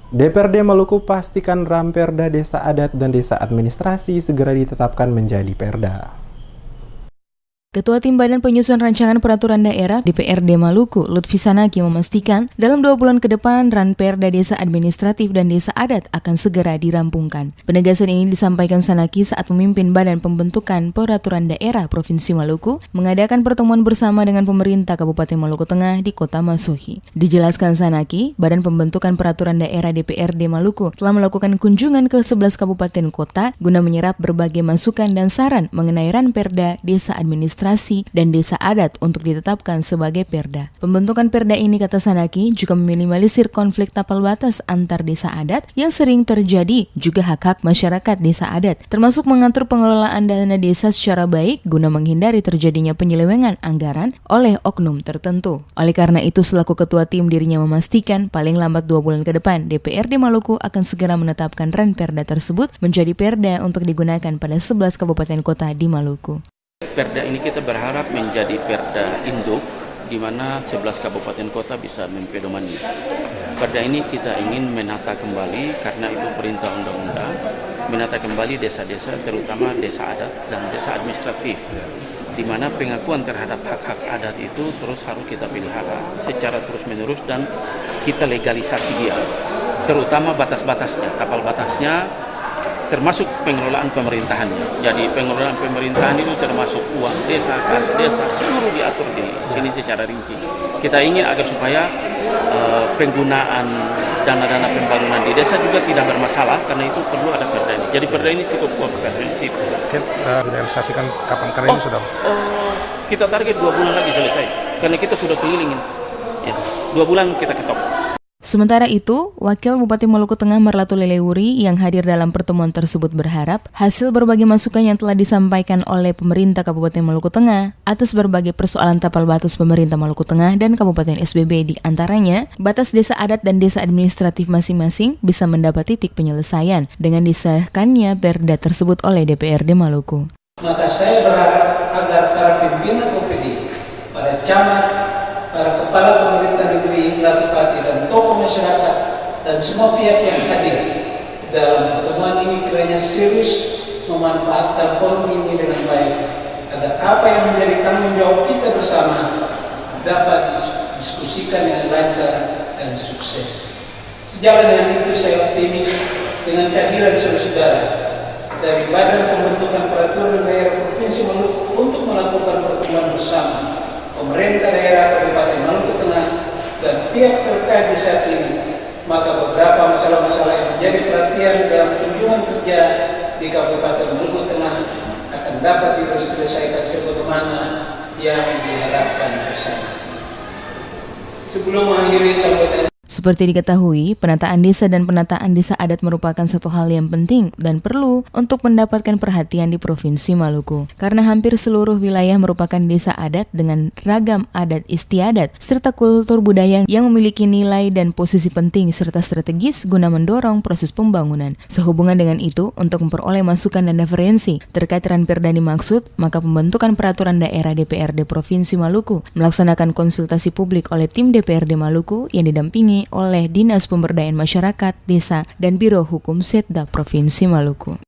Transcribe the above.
DPRD Maluku pastikan Ramperda Desa Adat dan Desa Administrasi segera ditetapkan menjadi Perda. Ketua Tim Badan Penyusunan Rancangan Peraturan Daerah DPRD Maluku, Lutfi Sanaki memastikan dalam 2 bulan ke depan Ranperda Desa Administratif dan Desa Adat akan segera dirampungkan. Penegasan ini disampaikan Sanaki saat memimpin Badan Pembentukan Peraturan Daerah Provinsi Maluku mengadakan pertemuan bersama dengan pemerintah Kabupaten Maluku Tengah di Kota Masuhi. Dijelaskan Sanaki, Badan Pembentukan Peraturan Daerah DPRD Maluku telah melakukan kunjungan ke 11 kabupaten kota guna menyerap berbagai masukan dan saran mengenai Ranperda Desa Administratif dan Desa Adat untuk ditetapkan sebagai Perda. Pembentukan Perda ini, kata Sanaki, juga meminimalisir konflik tapal batas antar desa adat yang sering terjadi, juga hak-hak masyarakat desa adat, termasuk mengatur pengelolaan dana desa secara baik guna menghindari terjadinya penyelewengan anggaran oleh oknum tertentu. Oleh karena itu, selaku ketua tim, dirinya memastikan paling lambat 2 bulan ke depan DPRD Maluku akan segera menetapkan Ranperda tersebut menjadi Perda untuk digunakan pada 11 kabupaten kota di Maluku. Perda ini kita berharap menjadi perda induk di mana 11 kabupaten kota bisa mempedomani. Perda ini kita ingin menata kembali karena itu perintah undang-undang, menata kembali desa-desa terutama desa adat dan desa administratif, di mana pengakuan terhadap hak-hak adat itu terus harus kita pelihara secara terus-menerus dan kita legalisasi dia, terutama batas-batasnya, tapal batasnya, termasuk pengelolaan pemerintahannya. Jadi pengelolaan pemerintahan itu termasuk uang desa, kas desa, seluruh diatur di sini secara rinci. Kita ingin agar supaya penggunaan dana-dana pembangunan di desa juga tidak bermasalah, karena itu perlu ada perda ini. Jadi perda ini cukup komprehensif. Realisasikan kapan karena ini sudah? Kita target 2 bulan lagi selesai, karena kita sudah kelilingin. Ya, 2 bulan kita ketok. Sementara itu, Wakil Bupati Maluku Tengah Marlatu Lelewuri yang hadir dalam pertemuan tersebut berharap hasil berbagai masukan yang telah disampaikan oleh pemerintah Kabupaten Maluku Tengah atas berbagai persoalan tapal batas pemerintah Maluku Tengah dan Kabupaten SBB, di antaranya batas desa adat dan desa administratif masing-masing bisa mendapat titik penyelesaian dengan disahkannya Perda tersebut oleh DPRD Maluku. Maka saya berharap agar para pimpinan OPD, para camat, para kepala pemerintah negeri, latupati dan tokoh masyarakat dan semua pihak yang hadir dalam pertemuan ini kiranya serius memanfaatkan forum ini dengan baik agar apa yang menjadi tanggung jawab kita bersama dapat diskusikan yang lancar dan sukses. Sejalan dengan itu, saya optimis dengan kehadiran saudara-saudara dari Badan Pembentukan Peraturan Daerah Provinsi Maluku untuk melakukan pertemuan bersama pemerintah daerah Kabupaten Maluku Tengah dan pihak terkait di saat ini, maka beberapa masalah-masalah yang menjadi perhatian dalam kunjungan kerja di Kabupaten Maluku Tengah akan dapat diselesaikan sebagaimana yang diharapkan bersama. Sebelum mengakhiri sambutan, seperti diketahui, penataan desa dan penataan desa adat merupakan satu hal yang penting dan perlu untuk mendapatkan perhatian di Provinsi Maluku. Karena hampir seluruh wilayah merupakan desa adat dengan ragam adat istiadat serta kultur budaya yang memiliki nilai dan posisi penting serta strategis guna mendorong proses pembangunan. Sehubungan dengan itu, untuk memperoleh masukan dan referensi terkait Ranperda dimaksud, maka pembentukan peraturan daerah DPRD Provinsi Maluku melaksanakan konsultasi publik oleh tim DPRD Maluku yang didampingi oleh Dinas Pemberdayaan Masyarakat, Desa, dan Biro Hukum Setda Provinsi Maluku.